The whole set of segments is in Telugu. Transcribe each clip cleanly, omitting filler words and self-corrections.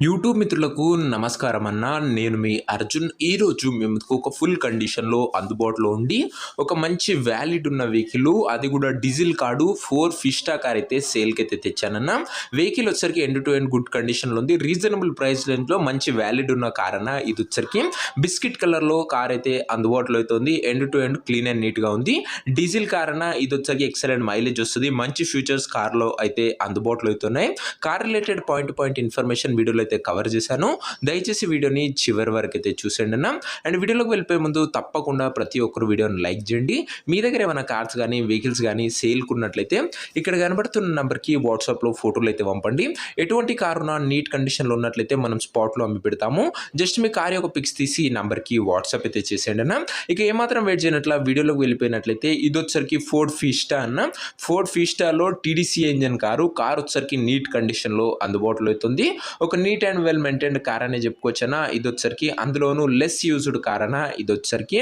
యూట్యూబ్ మిత్రులకు నమస్కారం అన్న. నేను మీ అర్జున్. ఈరోజు మేము ఒక ఫుల్ కండిషన్లో అందుబాటులో ఉండి ఒక మంచి వ్యాలిడ్ ఉన్న వెహికల్, అది కూడా డీజిల్ కార్డు 4 ఫిస్టా కార్ అయితే సేల్కి అయితే తెచ్చానన్న. వెహికల్ వచ్చరికి ఎండ్ టు ఎండ్ గుడ్ కండిషన్లో ఉంది. రీజనబుల్ ప్రైస్ రేంజ్లో మంచి వ్యాలిడ్ ఉన్న కార్ అన్న. ఇది వచ్చరికి బిస్కెట్ కలర్లో కార్ అయితే అందుబాటులో అయితే ఉంది. End to end clean and నీట్గా ఉంది. డీజిల్ కార్ అన్న. ఇది వచ్చరికి ఎక్సలెంట్ మైలేజ్ వస్తుంది. మంచి ఫ్యూచర్స్ కార్లో అయితే అందుబాటులో అయితే ఉన్నాయి. కార్ రిలేటెడ్ పాయింట్ ఇన్ఫర్మేషన్ వీడియోలో అయితే కవర్ చేశాను. దయచేసి వీడియోని చివరి వరకు అయితే చూసేయండి అన్న. అండ్ వీడియోలోకి వెళ్ళిపోయే ముందు తప్పకుండా ప్రతి ఒక్కరు వీడియోని లైక్ చేయండి. మీ దగ్గర ఏమైనా కార్స్ కానీ వెహికల్స్ కానీ సేల్కున్నట్లయితే ఇక్కడ కనబడుతున్న నెంబర్కి వాట్సాప్లో ఫోటోలు అయితే పంపండి. ఎటువంటి కారు ఉన్న నీట్ కండిషన్లో ఉన్నట్లయితే మనం స్పాట్లో అమ్మి పెడతాము. జస్ట్ మీ కార్ యొక్క పిక్స్ తీసి ఈ నెంబర్కి వాట్సాప్ అయితే చేసేయండి అన్న. ఇక ఏమాత్రం వెయిట్ చేయనట్ల వీడియోలోకి వెళ్ళిపోయినట్లయితే ఇది వచ్చరికి ఫోర్డ్ ఫిస్టా అన్న. ఫోర్డ్ ఫిస్టాలో టీడీసీ ఇంజన్ కారు వచ్చరికి నీట్ కండిషన్లో అందుబాటులో అవుతుంది. ఒక neat and well maintained car అనే చెప్పుకోవచ్చనా. ఇది వచ్చరికి అందులోనూ లెస్ యూజ్డ్ కార్ అన్న. ఇది వచ్చరికి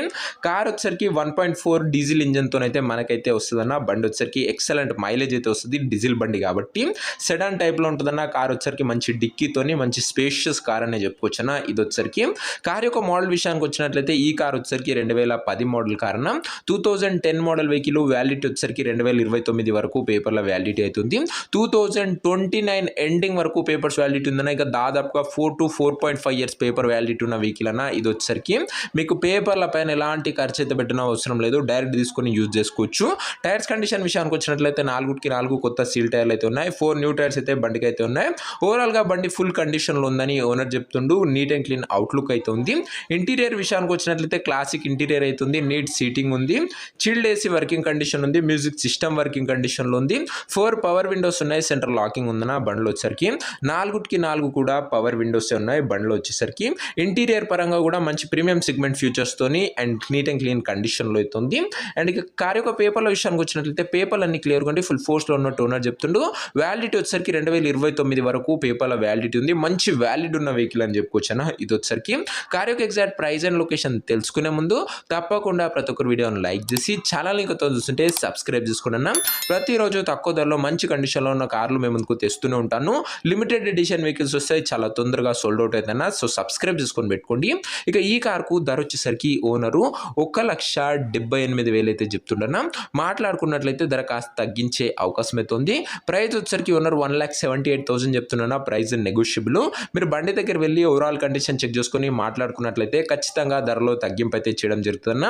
కార్ వచ్చరికి 1.4 డీజిల్ ఇంజన్తో అయితే మనకైతే వస్తుందన్న. బండి వచ్చరికి ఎక్సలెంట్ మైలేజ్ అయితే వస్తుంది. డీజిల్ బండి కాబట్టి సెడాన్ టైప్లో ఉంటుందన్న. కార్ వచ్చరికి మంచి డిక్కీతోని మంచి స్పేషియస్ కార్ అనే చెప్పుకోవచ్చనా. ఇది వచ్చరికి కార్ యొక్క మోడల్ విషయానికి వచ్చినట్లయితే ఈ కార్ వచ్చరికి 2010 మోడల్ కార్ అన్న. 2010 మోడల్ వెహికల్ వ్యాలిడిటీ వచ్చరికి 2029 వరకు పేపర్ల వ్యాలిడిటీ అవుతుంది. 2029 ఎండింగ్ వరకు పేపర్స్ వ్యాలిడిటీ ఉందన్న. ఇక దాదాపుగా 4 to 4.5 ఇయర్స్ పేపర్ వ్యాలిడిటీ ఉన్న వెహికల్ అన్న. ఇది వచ్చరికి మీకు పేపర్ల పైన ఎలాంటి ఖర్చు అయితే పెట్టిన అవసరం లేదు. డైరెక్ట్ తీసుకొని యూజ్ చేసుకోవచ్చు. టైర్స్ కండిషన్ విషయానికి వచ్చినట్లయితే 4 కొత్త సీల్ టైర్లు అయితే ఉన్నాయి. 4 న్యూ టైర్స్ అయితే బండికి అయితే ఉన్నాయి. ఓవరాల్గా బండి ఫుల్ కండిషన్లో ఉందని ఓనర్ చెప్తుండు. నీట్ అండ్ క్లీన్ అవుట్లుక్ అయితే ఉంది. ఇంటీరియర్ విషయానికి వచ్చినట్లయితే క్లాసిక్ ఇంటీరియర్ అయితే నీట్ సీటింగ్ ఉంది. చిల్డ్ ఏసీ వర్కింగ్ కండిషన్ ఉంది. మ్యూజిక్ సిస్టమ్ వర్కింగ్ కండిషన్లో ఉంది. 4 పవర్ విండోస్ ఉన్నాయి. సెంట్రల్ లాకింగ్ ఉందన్న బండిలో వచ్చేసరికి. 4 కూడా పవర్ విండోస్ ఉన్నాయి బండిలో వచ్చేసరికి. ఇంటీరియర్ పరంగా కూడా మంచి ప్రీమియం సెగ్మెంట్ ఫ్యూచర్స్ తోని అండ్ నీట్ అండ్ క్లీన్ కండిషన్లో అయితే ఉంది. అండ్ ఇక కార్ యొక్క పేపర్ల విషయానికి వచ్చినట్లయితే పేపర్లు అన్ని క్లియర్ గా ఫుల్ ఫోర్స్లో ఉన్నట్టు ఓనర్ చెప్తుండు. వ్యాలిడిటీ వచ్చేసరికి 2029 వరకు పేపర్ల వ్యాలిడిటీ ఉంది. మంచి వ్యాలిడ్ ఉన్న వెహికల్ అని చెప్పుకోవచ్చా. ఇది వచ్చేసరికి కార్ యొక్క ఎగ్జాక్ట్ ప్రైస్ అండ్ లొకేషన్ తెలుసుకునే ముందు తప్పకుండా ప్రతి ఒక్కరు వీడియోని లైక్ చేసి ఛానల్ని కొత్త చూస్తుంటే సబ్స్క్రైబ్ చేసుకున్నా. ప్రతిరోజు తక్కువ ధరలో మంచి కండిషన్లో ఉన్న కార్లు మేము ముందుకు తెస్తూనే ఉంటాను. లిమిటెడ్ ఎడిషన్ వెహికల్స్ వస్తే చాలా తొందరగా సోల్డ్ అవుట్ అవుతుందన్న. సో సబ్స్క్రైబ్ చేసుకొని పెట్టుకోండి. ఇక ఈ కార్కు ధర వచ్చేసరికి ఓనరు 1,78,000 అయితే చెప్తుండన్నా. మాట్లాడుకున్నట్లయితే ధర కాస్త తగ్గించే అవకాశం అయితే ఉంది. ప్రైస్ వచ్చేసరికి ఓనర్ 1,78,000 చెప్తున్నా. Price negotiable. మీరు బండి దగ్గర వెళ్ళి ఓవరాల్ కండిషన్ చెక్ చేసుకొని మాట్లాడుకున్నట్లయితే ఖచ్చితంగా ధరలో తగ్గింపు అయితే చేయడం జరుగుతుందన్న.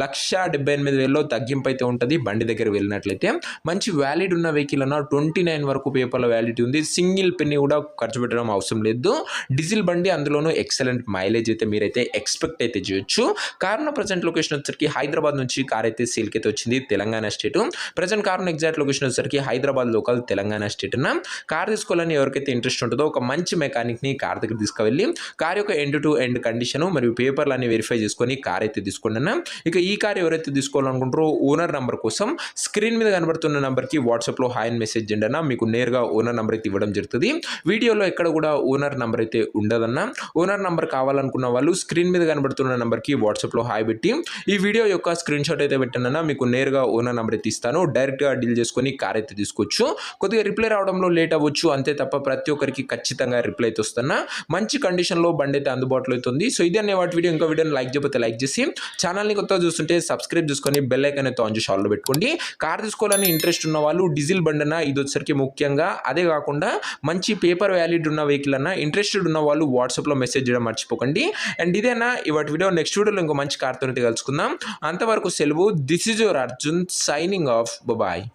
1,78,000లో తగ్గింపు అయితే ఉంటుంది. బండి దగ్గర వెళ్ళినట్లయితే మంచి వ్యాలిడ్ ఉన్న వెహికల్ అన్న. 29 వరకు పేపర్ల వ్యాలిడిటీ ఉంది. సింగిల్ పెన్ని కూడా ఖర్చు పెట్టడం అవసరం లేదు. డీజిల్ బండి, అందులోనూ ఎక్సలెంట్ మైలేజ్ అయితే మీరైతే ఎక్స్పెక్ట్ అయితే చేయొచ్చు. కారున్న ప్రజెంట్ లొకేషన్ వచ్చేసరికి హైదరాబాద్ నుంచి కార్ అయితే సేల్కి అయితే వచ్చింది. తెలంగాణ స్టేట్. ప్రజెంట్ కారున్న ఎగ్జాక్ట్ లొకేషన్ వచ్చేసరికి హైదరాబాద్ లోకల్ తెలంగాణ స్టేట్ అన్న. కార్ తీసుకోవాలని ఎవరికైతే ఇంట్రెస్ట్ ఉంటుందో ఒక మంచి మెకానిక్ని కార్ దగ్గర తీసుకువెళ్ళి కార్ యొక్క ఎండ్ టు ఎండ్ కండిషన్ మరియు పేపర్లు అన్ని వెరిఫై చేసుకొని కార్ అయితే తీసుకోండి అన్న. ఇక ఈ కార్ ఎవరైతే తీసుకోవాలనుకుంటారో ఓనర్ నంబర్ కోసం స్క్రీన్ మీద కనబడుతున్న నంబర్కి వాట్సాప్లో హాయ్ అని మెసేజ్ చేయండి అన్న. మీకు నేరుగా ఓనర్ నంబర్ అయితే ఇవ్వడం జరుగుతుంది. వీడియోలో ఎక్కడ కూడా ఓనర్ నంబర్ అయితే ఉండదన్న. ఓనర్ నంబర్ కావాలనుకున్న వాళ్ళు స్క్రీన్ మీద కనబడుతున్న నంబర్కి వాట్సాప్లో హాయ్ పెట్టి ఈ వీడియో యొక్క స్క్రీన్ షాట్ అయితే పెట్టానన్నా. మీకు నేరుగా ఓనర్ నంబర్ అయితే ఇస్తాను. డైరెక్ట్గా డీల్ చేసుకొని కార్ అయితే తీసుకోవచ్చు. కొద్దిగా రిప్లై రావడంలో లేట్ అవ్వచ్చు అంతే తప్ప ప్రతి ఒక్కరికి ఖచ్చితంగా రిప్లై అయితే వస్తున్నా. మంచి కండిషన్లో బండి అయితే అందుబాటులో అవుతుంది. సో ఇది అనే వాటి వీడియో. ఇంకా వీడియోని లైక్ చేయకపోతే లైక్ చేసి ఛానల్ని కొత్తగా చూస్తుంటే సబ్స్క్రైబ్ చేసుకొని బెల్ ఐకాన్ అయితే ఆన్ చేసి ఆల్లో పెట్టుకోండి. కార్ తీసుకోవాలని ఇంట్రెస్ట్ ఉన్న వాళ్ళు డీజిల్ బండి అన్న. ఇది వచ్చరికి ముఖ్యంగా అదే కాకుండా మంచి పేపర్ వ్యాలిడ్ ఉన్న వెహికల్ అన్న. ఇంట్రెస్టెడ్ ఉన్న వాళ్ళు వాట్సాప్లో మెసేజ్ చేయడం మర్చిపోకండి. అండ్ ఇదేనా ఇవాటి వీడియో. నెక్స్ట్ వీడియోలో ఇంకో మంచి కార్తో కలుసుకుందాం. అంతవరకు సెలవు. This is your Arjun signing off. Bye.